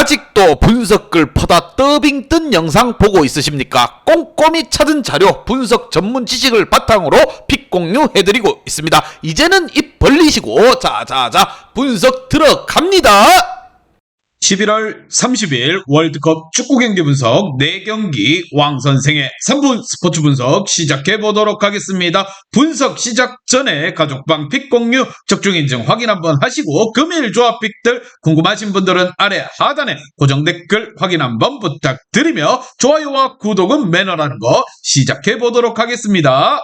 아직도 분석글 퍼다 더빙 뜬 영상 보고 있으십니까? 꼼꼼히 찾은 자료, 분석 전문 지식을 바탕으로 픽 공유해드리고 있습니다. 이제는 입 벌리시고 자자자 분석 들어갑니다. 11월 30일 월드컵 축구 경기 분석 4경기 왕선생의 3분 스포츠 분석 시작해 보도록 하겠습니다. 분석 시작 전에 가족방 픽 공유 적중 인증 확인 한번 하시고 금일 조합 픽들 궁금하신 분들은 아래 하단에 고정 댓글 확인 한번 부탁드리며 좋아요와 구독은 매너라는 거 시작해 보도록 하겠습니다.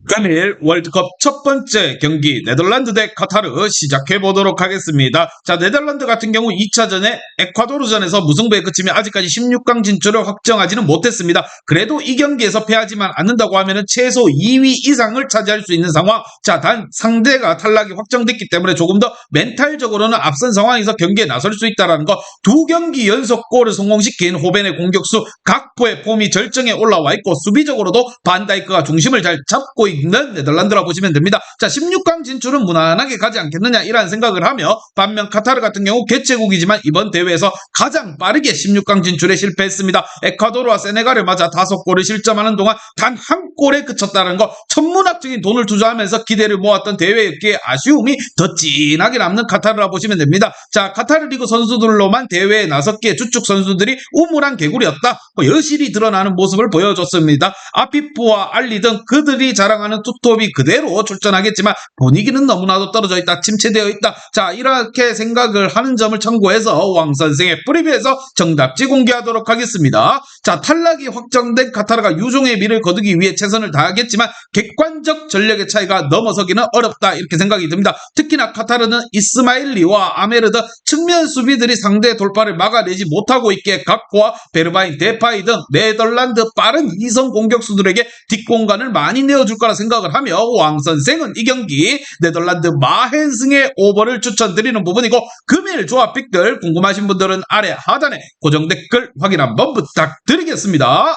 금일 월드컵 첫 번째 경기 네덜란드 대 카타르 시작해 보도록 하겠습니다. 자, 네덜란드 같은 경우 2차전에 에콰도르전에서 무승부에 그치며 아직까지 16강 진출을 확정하지는 못했습니다. 그래도 이 경기에서 패하지만 않는다고 하면은 최소 2위 이상을 차지할 수 있는 상황. 자, 단 상대가 탈락이 확정됐기 때문에 조금 더 멘탈적으로는 앞선 상황에서 경기에 나설 수 있다는 거. 두 경기 연속 골을 성공시킨 호벤의 공격수 각포의 폼이 절정에 올라와 있고 수비적으로도 반다이크가 중심을 잘 잡고 있는 네덜란드라 보시면 됩니다. 자, 16강 진출은 무난하게 가지 않겠느냐 이런 생각을 하며 반면 카타르 같은 경우 개최국이지만 이번 대회에서 가장 빠르게 16강 진출에 실패했습니다. 에콰도르와 세네갈을 맞아 5골을 실점하는 동안 단 한 골에 그쳤다는 거. 천문학적인 돈을 투자하면서 기대를 모았던 대회였기에 아쉬움이 더 진하게 남는 카타르라 보시면 됩니다. 자, 카타르 리그 선수들로만 대회에 나섰기에 주축 선수들이 우물한 개구리였다, 여실히 드러나는 모습을 보여줬습니다. 아피프와 알리 등 그들이 자랑하는 투톱이 그대로 출전하겠지만 분위기는 너무나도 떨어져 있다, 침체되어 있다. 자, 이렇게 생각을 하는 점을 참고해서 왕선생의 프리뷰에서 정답지 공개하도록 하겠습니다. 자, 탈락이 확정된 카타르가 유종의 미를 거두기 위해 최선을 다하겠지만 객관적 전력의 차이가 넘어서기는 어렵다 이렇게 생각이 듭니다. 특히나 카타르는 이스마일리와 아메르드 측면 수비들이 상대의 돌파를 막아내지 못하고 있기에 각포와 베르바인, 데파이 등 네덜란드 빠른 이성 공격수들에게 뒷공간을 많이 내어줄 거라 생각을 하며 왕선생은 이 경기 네덜란드 마헨승의 오버를 추천드리는 부분이고, 금일 조합 픽들 궁금하신 분들은 아래 하단에 고정 댓글 확인 한번 부탁드리겠습니다.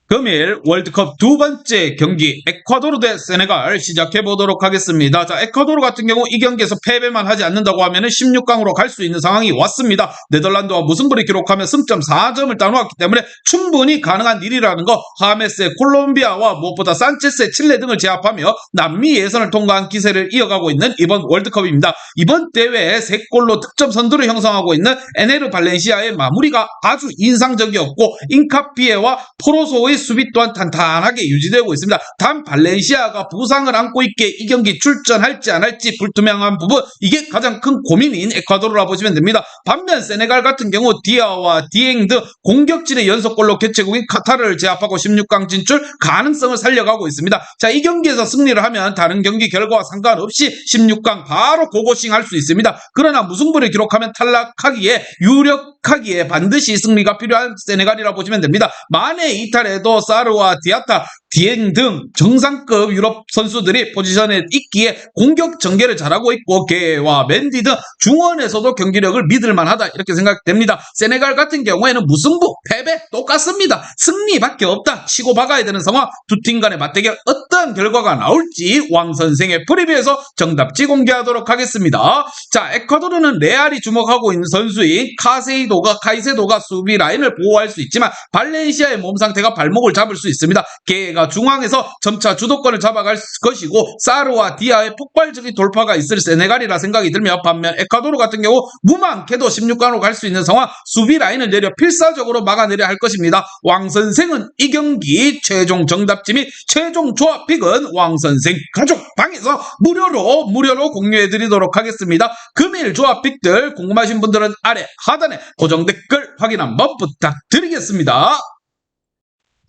금일 월드컵 두 번째 경기 에콰도르 대 세네갈 시작해 보도록 하겠습니다. 자, 에콰도르 같은 경우 이 경기에서 패배만 하지 않는다고 하면 16강으로 갈 수 있는 상황이 왔습니다. 네덜란드와 무승부를 기록하며 승점 4점을 따놓았기 때문에 충분히 가능한 일이라는 거. 하메스의 콜롬비아와 무엇보다 산체스의 칠레 등을 제압하며 남미 예선을 통과한 기세를 이어가고 있는 이번 월드컵입니다. 이번 대회에 3골로 득점 선두를 형성하고 있는 에네르 발렌시아의 마무리가 아주 인상적이었고, 인카피에와 포로소의 수비 또한 탄탄하게 유지되고 있습니다. 단 발렌시아가 부상을 안고 있기에 이 경기 출전할지 안 할지 불투명한 부분, 이게 가장 큰 고민인 에콰도르라 보시면 됩니다. 반면 세네갈 같은 경우 디아와 디엥 등 공격진의 연속골로 개최국인 카타르를 제압하고 16강 진출 가능성을 살려가고 있습니다. 자, 이 경기에서 승리를 하면 다른 경기 결과와 상관없이 16강 바로 고고싱 할 수 있습니다. 그러나 무승부를 기록하면 탈락하기에 유력하기에 반드시 승리가 필요한 세네갈이라 보시면 됩니다. 만에 이탈해도 사르와 디아타, 디엥 등 정상급 유럽 선수들이 포지션에 있기에 공격 전개를 잘하고 있고, 게와 맨디 등 중원에서도 경기력을 믿을만하다 이렇게 생각됩니다. 세네갈 같은 경우에는 무승부, 패배 똑같습니다. 승리밖에 없다 치고 박아야 되는 상황. 두 팀 간의 맞대결 어떤 결과가 나올지 왕선생의 프리뷰에서 정답지 공개하도록 하겠습니다. 자, 에콰도르는 레알이 주목하고 있는 선수인 카이세도가 수비 라인을 보호할 수 있지만 발렌시아의 몸 상태가 발목을 잡을 수 있습니다. 게가 중앙에서 점차 주도권을 잡아갈 것이고, 사르와 디아의 폭발적인 돌파가 있을 세네갈이라 생각이 들며, 반면 에콰도르 같은 경우 무망해도 16강으로 갈 수 있는 상황, 수비 라인을 내려 필사적으로 막아내려 할 것입니다. 왕선생은 이 경기 최종 정답지 및 최종 조합 픽은 왕선생 가족방에서 무료로 공유해드리도록 하겠습니다. 금일 조합 픽들 궁금하신 분들은 아래 하단에 고정 댓글 확인 한번 부탁드리겠습니다.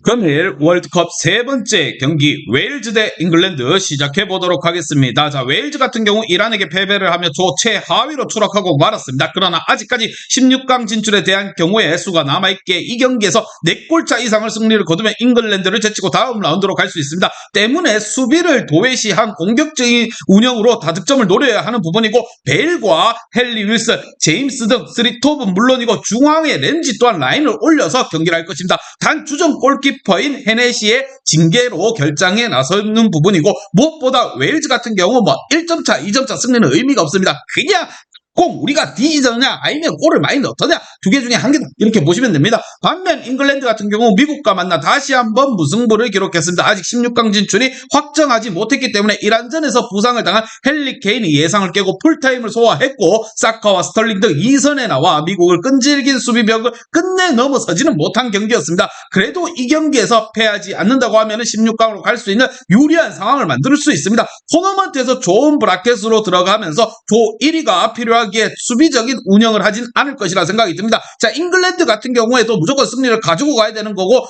금일 월드컵 세 번째 경기 웨일즈 대 잉글랜드 시작해 보도록 하겠습니다. 자, 웨일즈 같은 경우 이란에게 패배를 하며 조 최하위로 추락하고 말았습니다. 그러나 아직까지 16강 진출에 대한 경우에 수가 남아있기에 이 경기에서 4골차 이상을 승리를 거두면 잉글랜드를 제치고 다음 라운드로 갈 수 있습니다. 때문에 수비를 도외시한 공격적인 운영으로 다득점을 노려야 하는 부분이고, 베일과 헨리 윌슨, 제임스 등 3톱은 물론이고 중앙의 렌지 또한 라인을 올려서 경기를 할 것입니다. 단 주전 골키퍼 골키퍼인 헤네시의 징계로 결장에 나서는 부분이고, 무엇보다 웨일즈 같은 경우 1점차, 2점차 승리는 의미가 없습니다. 그냥 꼭 우리가 뒤지느냐 아니면 골을 많이 넣었느냐 두 개 중에 한 개다 이렇게 보시면 됩니다. 반면 잉글랜드 같은 경우 미국과 만나 다시 한번 무승부를 기록했습니다. 아직 16강 진출이 확정하지 못했기 때문에 이란전에서 부상을 당한 헨리 케인이 예상을 깨고 풀타임을 소화했고 사카와 스털링 등 2선에 나와 미국을 끈질긴 수비벽을 끝내 넘어서지는 못한 경기였습니다. 그래도 이 경기에서 패하지 않는다고 하면 16강으로 갈 수 있는 유리한 상황을 만들 수 있습니다. 토너먼트에서 좋은 브라켓으로 들어가면서 조 1위가 필요하기에 수비적인 운영을 하진 않을 것이라 생각이 듭니다. 자, 잉글랜드 같은 경우에도 무조건 승리를 가지고 가야 되는 거고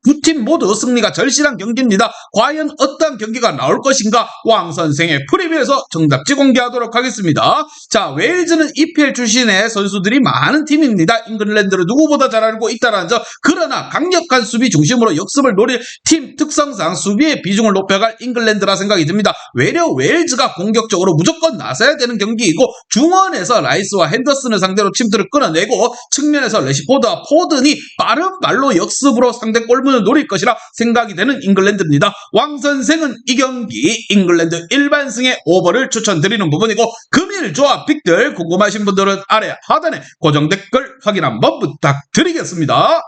두 팀 모두 승리가 절실한 경기입니다. 과연 어떤 경기가 나올 것인가 왕 선생의 프리뷰에서 정답지 공개하도록 하겠습니다. 자, 웨일즈는 EPL 출신의 선수들이 많은 팀입니다. 잉글랜드를 누구보다 잘 알고 있다는 점. 그러나 강력한 수비 중심으로 역습을 노릴 팀 특성상 수비의 비중을 높여갈 잉글랜드라 생각이 듭니다. 외려 웨일즈가 공격적으로 무조건 나서야 되는 경기이고 중원에서 라이스와 핸더슨을 상대로 침투를 끌어내고 측면에서 레시포드와 포든이 빠른 발로 역습으로 상대 골문을 노릴 것이라 생각이 되는 잉글랜드입니다. 왕 선생은 이 경기 잉글랜드 일반승의 오버를 추천드리는 부분이고 금일 조합 픽들 궁금하신 분들은 아래 하단에 고정 댓글 확인 한번 부탁드리겠습니다.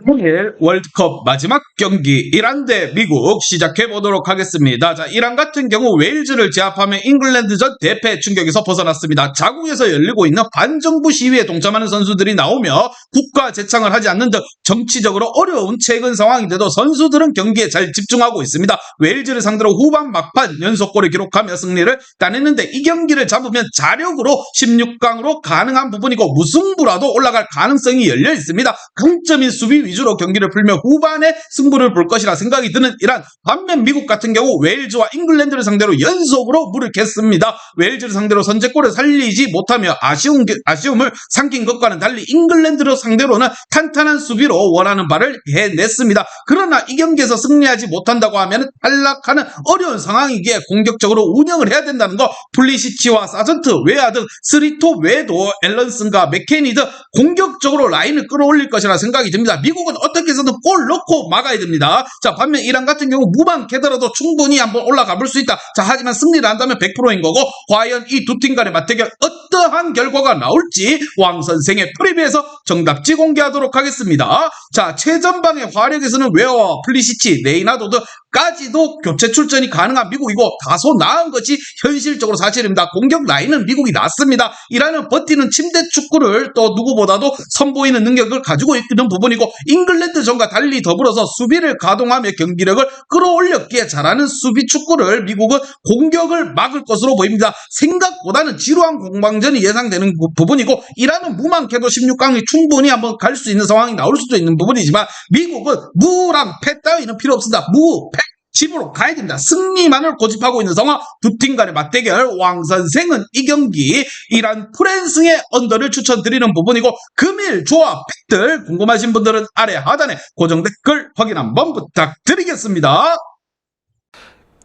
오늘 월드컵 마지막 경기 이란 대 미국 시작해 보도록 하겠습니다. 자, 이란 같은 경우 웨일즈를 제압하며 잉글랜드전 대패 충격에서 벗어났습니다. 자국에서 열리고 있는 반정부 시위에 동참하는 선수들이 나오며 국가 재창을 하지 않는 등 정치적으로 어려운 최근 상황인데도 선수들은 경기에 잘 집중하고 있습니다. 웨일즈를 상대로 후반 막판 연속골을 기록하며 승리를 따냈는데 이 경기를 잡으면 자력으로 16강으로 가능한 부분이고 무승부라도 올라갈 가능성이 열려 있습니다. 강점인 수비 위주로 경기를 풀며 후반에 승부를 볼 것이라 생각이 드는 이란. 반면 미국 같은 경우 웨일즈와 잉글랜드를 상대로 연속으로 물을 겠습니다. 웨일즈를 상대로 선제골을 살리지 못하며 아쉬움을 삼킨 것과는 달리 잉글랜드를 상대로는 탄탄한 수비로 원하는 바를 해냈습니다. 그러나 이 경기에서 승리하지 못한다고 하면 탈락하는 어려운 상황이기에 공격적으로 운영을 해야 된다는 거. 플리시치와 사전트, 웨아 등 스리톱 외에도 앨런슨과 맥케니 등 공격적으로 라인을 끌어올릴 것이라 생각이 듭니다. 미국은 어떻게 해서든 골 넣고 막아야 됩니다. 자, 반면 이란 같은 경우 무방캐더라도 충분히 한번 올라가 볼 수 있다. 자, 하지만 승리를 한다면 100%인 거고 과연 이 두 팀 간의 맞대결 어떠한 결과가 나올지 왕 선생의 프리뷰에서 정답지 공개하도록 하겠습니다. 자, 최전방의 화력에서는 웨어와 플리시치, 레이나도 등까지도 교체 출전이 가능한 미국이고 다소 나은 것이 현실적으로 사실입니다. 공격 라인은 미국이 낫습니다. 이란은 버티는 침대 축구를 또 누구보다도 선보이는 능력을 가지고 있는 부분이고 잉글랜드전과 달리 더불어서 수비를 가동하며 경기력을 끌어올렸기에 잘하는 수비 축구를 미국은 공격을 막을 것으로 보입니다. 생각보다는 지루한 공방전이 예상되는 부분이고 이란은 무망해도 16강이 충분히 한번 갈 수 있는 상황이 나올 수도 있는 부분이지만 미국은 무랑 패 따위는 필요 없습니다. 무, 패 집으로 가야 됩니다. 승리만을 고집하고 있는 상황. 두 팀 간의 맞대결. 왕 선생은 이 경기 이란 프랜스의 언더를 추천드리는 부분이고 금일 조합 팩들 궁금하신 분들은 아래 하단에 고정 댓글 확인 한번 부탁드리겠습니다.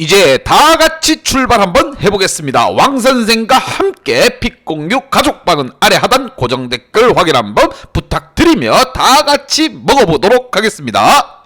이제 다 같이 출발 한번 해보겠습니다. 왕 선생과 함께 픽 공유 가족방은 아래 하단 고정 댓글 확인 한번 부탁드리며 다 같이 먹어보도록 하겠습니다.